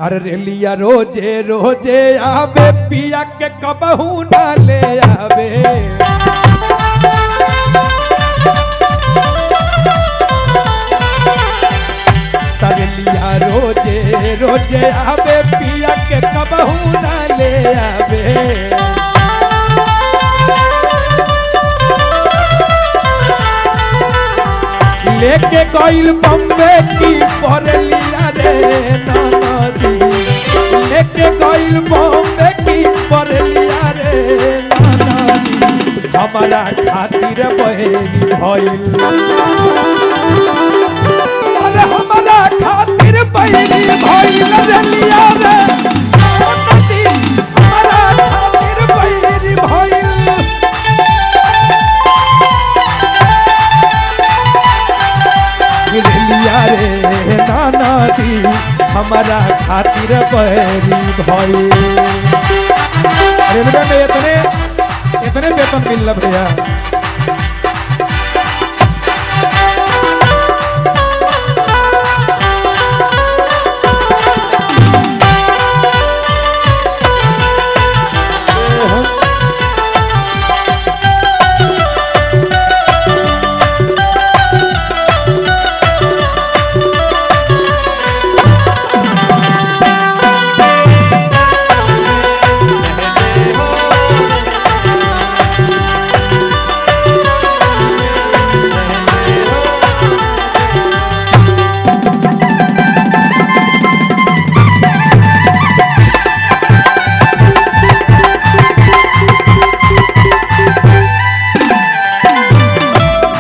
अरे रेलिया रोजे रोजे आवे पिया के कबहू ना ले आवे। रेलिया रोजे रोजे आवे पिया के कबहू ना ले आवे। लेके गइल बम्बे की परेलिया रे ननदी, लेके गइल बम्बे की परेलिया रे ननदी, हमारा खातिर बहेली भइल। अरे हमारा खातिर बहेली भइल रेलिया रे ननदी, हमारा खातिर बहेली भइल। रेलिया रे नानादी हमारा खातिर बहरी भई। रेलवे में इतने वेतन मिल भैया।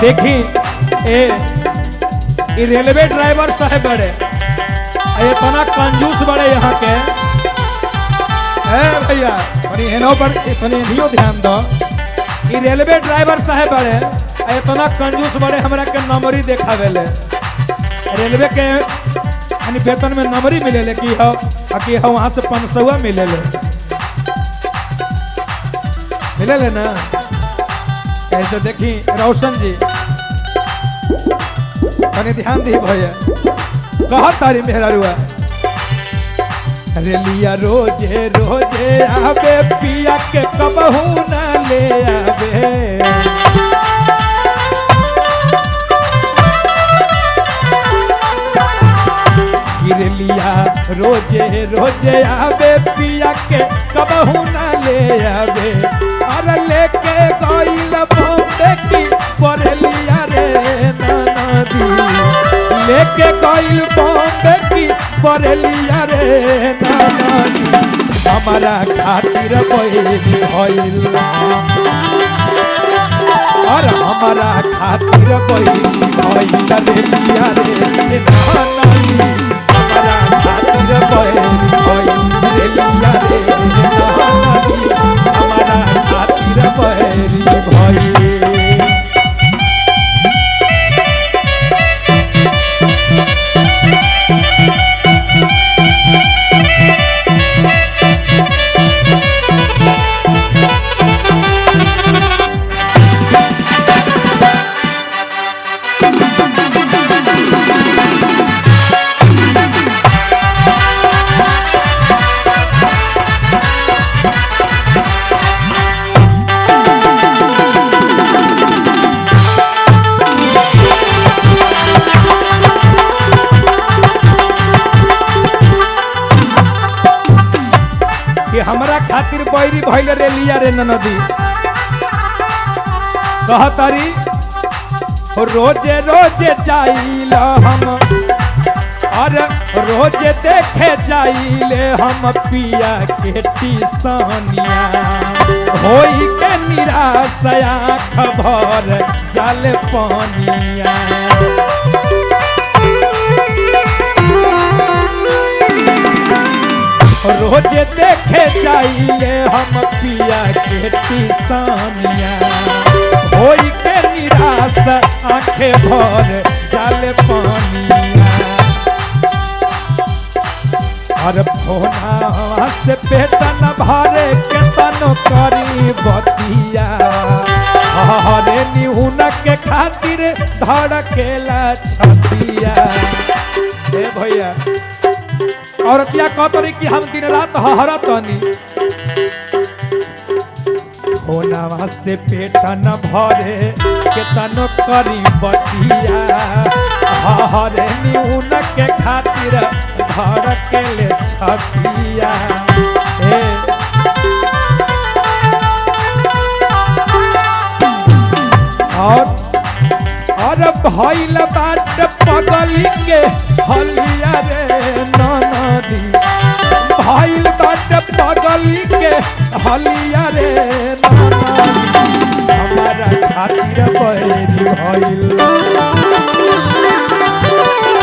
देखी ए रेलवे ड्राइवर साहब बड़े इतना कंजूस बड़े यहाँ के भैया पर ध्यान दो। रेलवे ड्राइवर साहब बड़े इतना कंजूस बड़े हमरा के नंबरी देखावे ले। रेलवे के यानी वेतन में नंबरी मिले ले कि हो वहाँ से 500 मिले ले ना। ऐसे देखी रोशन जी कने ध्यान दी भैया कहा तारी मेहरारुआ। रेलिया रोजे रोजे आवे पिया के कबहू ना ले आवे। रेलिया रोजे रोजे आवे पिया के कबहू ना ले आवे। अरे लेके गइल बम्बे की परेलिया रे ननदी, लेके गइल बम्बे की परेलिया रे ननदी, हमारा खातिर बहेली भइल। और हमारा खातिर बहेली भइल रेलिया रे ननदी, हमारा खातिर बहेली भइल रेलिया रे ननदी, हमारा खातिर बहेली भइल। हमरा खातिर बैरी भइल रेलिया रे ननदी। कहतारी रोजे रोजे जाइल हम और रोजे देखे जाइले हम पिया के टीसनिया। होई के निराश आँख भर जाल पानिया। रोजे देखे जाइए हम पिया के टीसनिया। होई के निराश आँखें भर जाल पानिया। और फोना से पेट न भरे के तनो करी बतिया। हरे निहुन के खातिर धड़केला छतिया। भैया औरतिया कहतरी कि हम दिन रात हहरत तनी होनावा से पेट न भरे के तनो करी बतिया हरे न्यून के खातिर धर के ले छतिया और भइल बाट पगली के हलिया रे ननदी भइल बाट पगली के हलिया रे ननदी हमारा खातिर बैरी भइल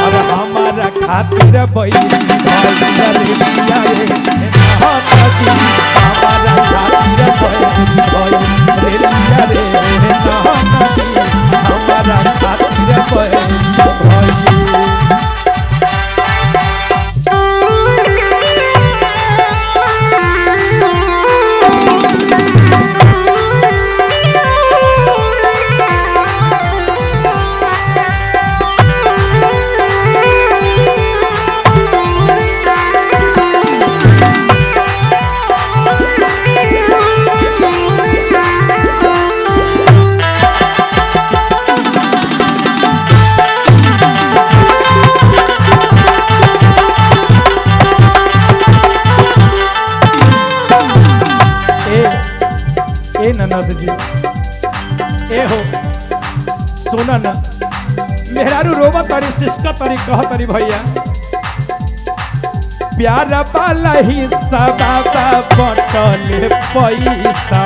और हमारा खातिर बैरी भइल रे लिया रे ननदी हमारा खातिर बैरी भइल रे लिया रे ननदी हमारा खातिर बैरी भइल ननद जी ए हो सुना न मेहरारू रोवा तारी सिस्का तारी कह तारी भैया प्यार वाला ही सदा बटल पैसा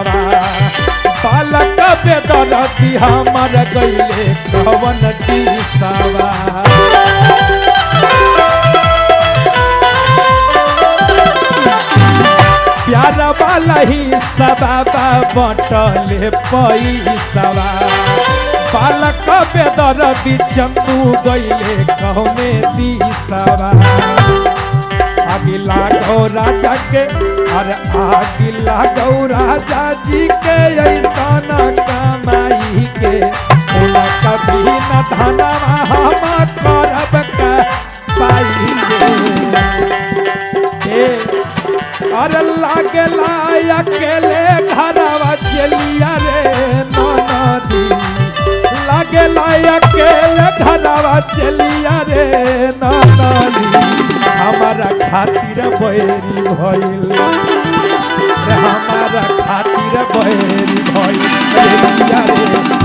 बालक बेदरती हमर गईले कवन दिसावा प्यार वाला ही सदा बटल पैसा बालक बेदरती चंदू गईले कहने दिसावा आगे लागो राजा के अरे आगे लागो राजा जी के ऐसा न कमाई के कभी न धनवा हम करब का पाई के अरे लागे अकेले घरवा चलिया रे ननदी लागे अकेले घरवा चलिया रे ननदी हमारा खातिर बैरी भइल हमारा खातिर बैरी भइल